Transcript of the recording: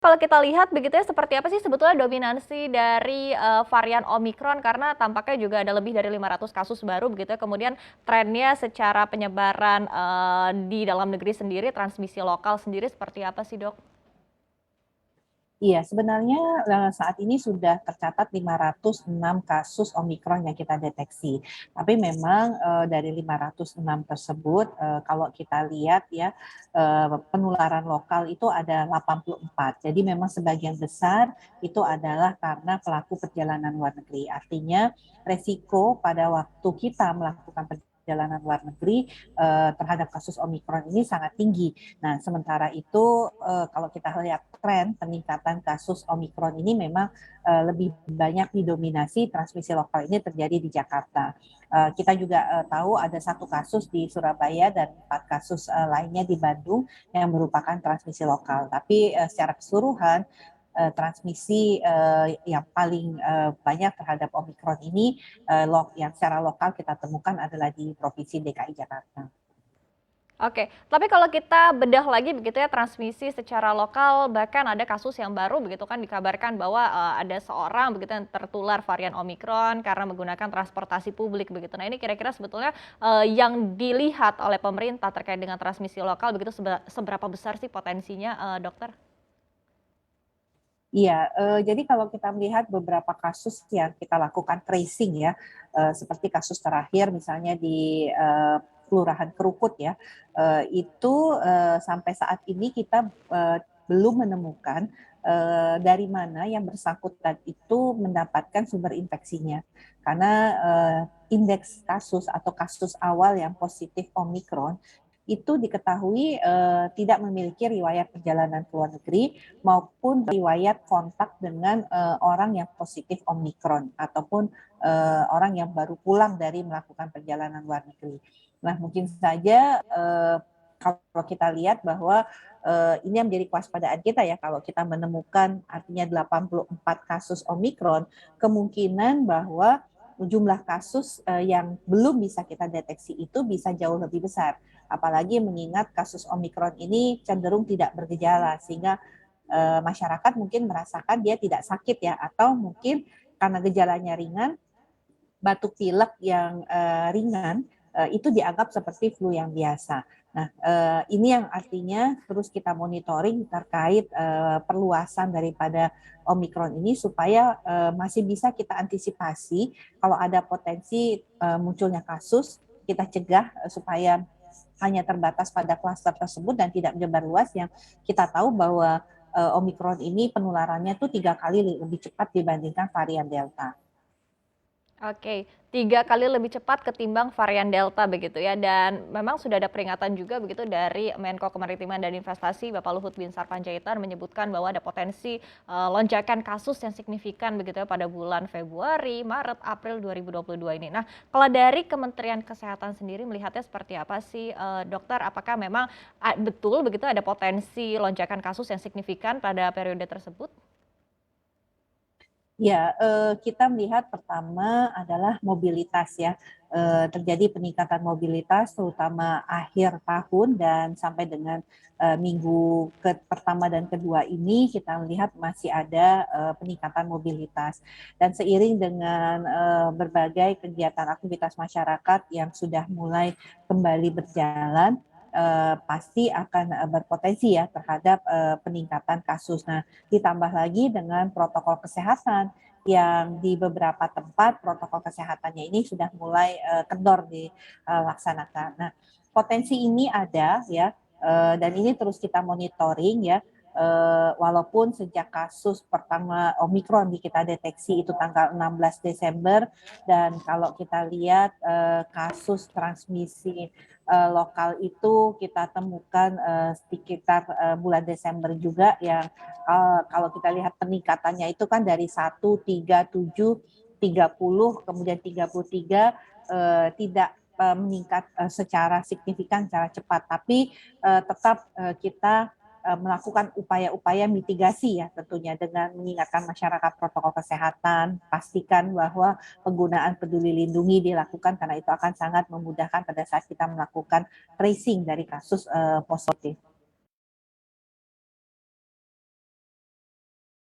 Kalau kita lihat begitu ya, seperti apa sih sebetulnya dominansi dari, varian Omikron karena tampaknya juga ada lebih dari 500 kasus baru begitu ya, kemudian trennya secara penyebaran, di dalam negeri sendiri, transmisi lokal sendiri seperti apa sih, Dok? Iya, sebenarnya saat ini sudah tercatat 506 kasus Omikron yang kita deteksi. Tapi memang dari 506 tersebut, kalau kita lihat ya, penularan lokal itu ada 84. Jadi memang sebagian besar itu adalah karena pelaku perjalanan luar negeri. Artinya resiko pada waktu kita melakukan perjalanan luar negeri terhadap kasus Omikron ini sangat tinggi. Nah, sementara itu kalau kita lihat tren peningkatan kasus Omikron ini memang lebih banyak didominasi transmisi lokal ini terjadi di Jakarta. Kita juga tahu ada satu kasus di Surabaya dan 4 kasus lainnya di Bandung yang merupakan transmisi lokal. Tapi secara keseluruhan transmisi yang paling banyak terhadap Omikron ini yang secara lokal kita temukan adalah di Provinsi DKI Jakarta. Oke, tapi kalau kita bedah lagi begitu ya transmisi secara lokal, bahkan ada kasus yang baru begitu kan dikabarkan bahwa, ada seorang begitu yang tertular varian Omikron karena menggunakan transportasi publik begitu. Nah ini kira-kira sebetulnya, yang dilihat oleh pemerintah terkait dengan transmisi lokal begitu seberapa besar sih potensinya, Dokter? Iya, jadi kalau kita melihat beberapa kasus yang kita lakukan tracing ya, seperti kasus terakhir misalnya di Kelurahan Kerukut ya, itu sampai saat ini kita belum menemukan dari mana yang bersangkutan itu mendapatkan sumber infeksinya. Karena indeks kasus atau kasus awal yang positif Omikron itu diketahui tidak memiliki riwayat perjalanan ke luar negeri maupun riwayat kontak dengan orang yang positif Omikron ataupun orang yang baru pulang dari melakukan perjalanan luar negeri. Nah, mungkin saja kalau kita lihat bahwa ini yang menjadi kewaspadaan kita ya, kalau kita menemukan artinya 84 kasus Omikron, kemungkinan bahwa jumlah kasus yang belum bisa kita deteksi itu bisa jauh lebih besar. Apalagi mengingat kasus Omikron ini cenderung tidak bergejala, sehingga masyarakat mungkin merasakan dia tidak sakit ya, atau mungkin karena gejalanya ringan, batuk pilek yang ringan itu dianggap seperti flu yang biasa. Nah, ini yang artinya terus kita monitoring terkait perluasan daripada Omikron ini supaya masih bisa kita antisipasi kalau ada potensi munculnya kasus, kita cegah supaya hanya terbatas pada klaster tersebut dan tidak menyebar luas, yang kita tahu bahwa Omikron ini penularannya tuh 3 kali lebih cepat dibandingkan varian Delta. Oke, 3 kali lebih cepat ketimbang varian Delta begitu ya, dan memang sudah ada peringatan juga begitu dari Menko Kemaritiman dan Investasi Bapak Luhut Binsar Panjaitan menyebutkan bahwa ada potensi, lonjakan kasus yang signifikan begitu ya pada bulan Februari, Maret, April 2022 ini. Nah, kalau dari Kementerian Kesehatan sendiri melihatnya seperti apa sih, Dokter? Apakah memang betul begitu ada potensi lonjakan kasus yang signifikan pada periode tersebut? Ya, kita melihat pertama adalah mobilitas ya, terjadi peningkatan mobilitas terutama akhir tahun dan sampai dengan minggu pertama dan kedua ini kita melihat masih ada peningkatan mobilitas. Dan seiring dengan berbagai kegiatan aktivitas masyarakat yang sudah mulai kembali berjalan, pasti akan berpotensi ya terhadap peningkatan kasus. Nah, ditambah lagi dengan protokol kesehatan yang di beberapa tempat protokol kesehatannya ini sudah mulai kendor dilaksanakan. Nah, potensi ini ada ya, dan ini terus kita monitoring ya. Walaupun sejak kasus pertama Omikron kita deteksi itu tanggal 16 Desember, dan kalau kita lihat kasus transmisi lokal itu kita temukan sekitar bulan Desember juga, yang kalau kita lihat peningkatannya itu kan dari 137, 30, kemudian 33 tidak meningkat secara signifikan, secara cepat, tapi tetap kita melakukan upaya-upaya mitigasi ya, tentunya dengan mengingatkan masyarakat protokol kesehatan, pastikan bahwa penggunaan peduli lindungi dilakukan karena itu akan sangat memudahkan pada saat kita melakukan tracing dari kasus positif.